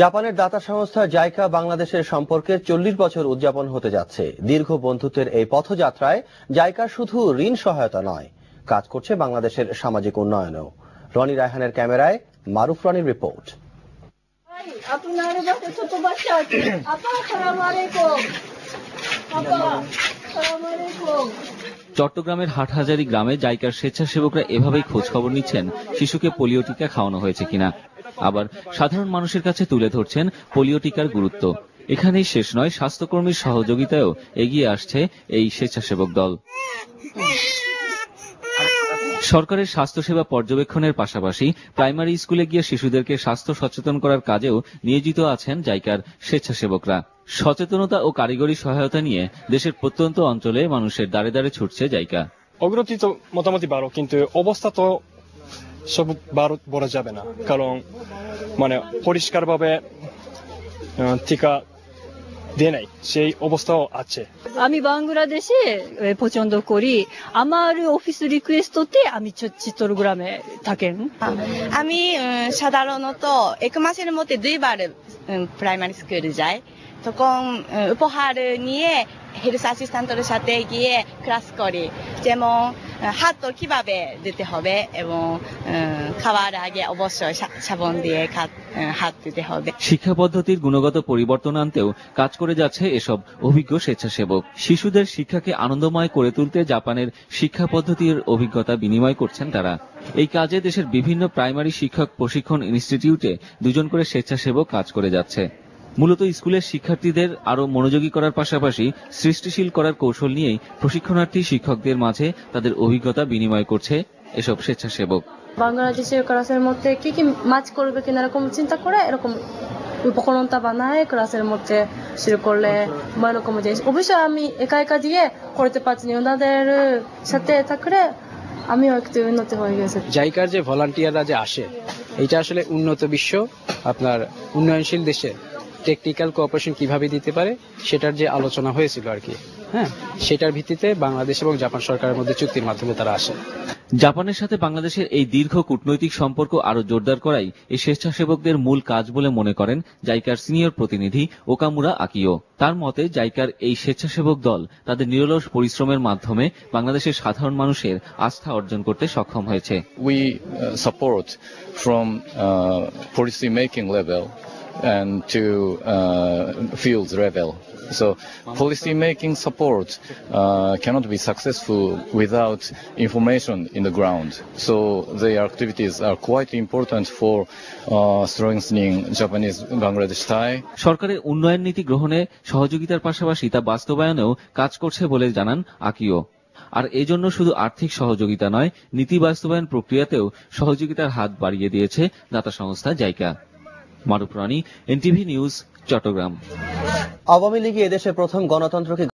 জাপানের দাতা সংস্থা জাইকা বাংলাদেশের সম্পর্কের 40 বছর উদযাপন হতে যাচ্ছে। দীর্ঘ বন্ধুত্বের এই পথযাত্রায় জাইকা শুধু ঋণ সহায়তা নয়, কাজ করছে বাংলাদেশের সামাজিক উন্নয়নেও। রনি রায়হানের ক্যামেরায় মারুফ রনির রিপোর্ট। চট্টগ্রামের হাটহাজারী গ্রামে জাইকার স্বেচ্ছাসেবকরা এভাবেই খোঁজ খবর নিচ্ছেন শিশুকে পোলিও টিকা খাওয়ানো হয়েছে কিনা। আবার সাধারণ মানুষের কাছে তুলে ধরছেন পোলিও টিকার গুরুত্ব। এখানেই শেষ নয়, স্বাস্থ্যকর্মীর সহযোগিতায়ও এগিয়ে আসছে এই স্বেচ্ছাসেবক দল। সরকারের স্বাস্থ্যসেবা পর্যবেক্ষণের পাশাপাশি প্রাইমারি স্কুলে গিয়ে শিশুদেরকে স্বাস্থ্য সচেতন করার কাজেও নিয়োজিত আছেন জাইকার স্বেচ্ছাসেবকরা। সচেতনতা ও কারিগরি সহায়তা নিয়ে দেশের প্রত্যন্ত অঞ্চলে মানুষের দ্বারে দ্বারে ছুটছে জাইকা। অগ্রগতি তো মোটামুটি ভালো, কিন্তু অবস্থা তো সব বলা যাবে না, কারণ পরিষ্কারভাবে টিকা দিয়ে নাই, সেই অবস্থাও আছে। আমি বাংলাদেশে পছন্দ করি। আমার অফিস রিকোয়েস্টতে আমি চিত্তরগ্রামে থাকেন। আমি সাধারণত 1 মাসের মধ্যে 2 বার প্রাইমারি স্কুলে যাই। তখন উপহার নিয়ে হেলথ অ্যাসিস্ট্যান্টের সাথে গিয়ে ক্লাস করি, যেমন হাত কিভাবে দিতে হবে এবং খাওয়ার আগে অবশ্যই সাবান দিয়ে হাত দিতে হবে। শিক্ষা পদ্ধতির গুণগত পরিবর্তন আনতেও কাজ করে যাচ্ছে এসব অভিজ্ঞ স্বেচ্ছাসেবক। শিশুদের শিক্ষাকে আনন্দময় করে তুলতে জাপানের শিক্ষা পদ্ধতির অভিজ্ঞতা বিনিময় করছেন তারা। এই কাজে দেশের বিভিন্ন প্রাইমারি শিক্ষক প্রশিক্ষণ ইনস্টিটিউটে 2 জন করে স্বেচ্ছাসেবক কাজ করে যাচ্ছে। মূলত স্কুলের শিক্ষার্থীদের আরো মনোযোগী করার পাশাপাশি সৃষ্টিশীল করার কৌশল নিয়েই প্রশিক্ষণার্থী শিক্ষকদের মাঝে তাদের অভিজ্ঞতা বিনিময় করছে এসব স্বেচ্ছাসেবক। বাংলাদেশের ক্লাসের মধ্যে কি কি ম্যাচ করবে কিনা এরকম চিন্তা করে এরকম উপকরণটা বানায় ক্লাসের মধ্যে শুরু করলে এরকম যে অবশ্যই আমি একা একা দিয়ে করতে পারছি না, ওনাদের সাথে থাকলে আমিও একটু উন্নত হয়ে গেছে। জাইকার যে ভলান্টিয়াররা যে আসে, এটা আসলে উন্নত বিশ্ব আপনার উন্নয়নশীল দেশে টেকনিক্যাল কোঅপারেশন কিভাবে দিতে পারে সেটার যে আলোচনা হয়েছিল আর কি, সেটার ভিত্তিতে বাংলাদেশ এবং জাপান সরকারের মধ্যে চুক্তির মাধ্যমে তারা আসে। জাপানের সাথে বাংলাদেশের এই দীর্ঘ কূটনৈতিক সম্পর্ক আরো জোরদার করাই এই স্বেচ্ছাসেবকদের মূল কাজ বলে মনে করেন জাইকার সিনিয়র প্রতিনিধি ওকামুরা আকিও। তার মতে জাইকার এই স্বেচ্ছাসেবক দল তাদের নিরলস পরিশ্রমের মাধ্যমে বাংলাদেশের সাধারণ মানুষের আস্থা অর্জন করতে সক্ষম হয়েছে। We support from policy making level and to field level. So policy making support cannot be successful without information in the ground. So their activities are quite important for strengthening Japanese-Bangladesh tie. সরকারের উন্নয়ন নীতি গ্রহণে সহযোগিতার পাশাপাশি তা বাস্তবায়নেও কাজ করছে বলে জানান আকিও। আর এজন্য শুধু আর্থিক সহযোগিতা নয়, নীতি বাস্তবায়ন প্রক্রিয়াতেও সহযোগিতার হাত বাড়িয়ে দিয়েছে দাতা সংস্থা জাইকা। মারুফ রনি, এনটিভি নিউজ, চট্টগ্রাম। আওয়ামী লীগ এদেশে প্রথম গণতন্ত্রকে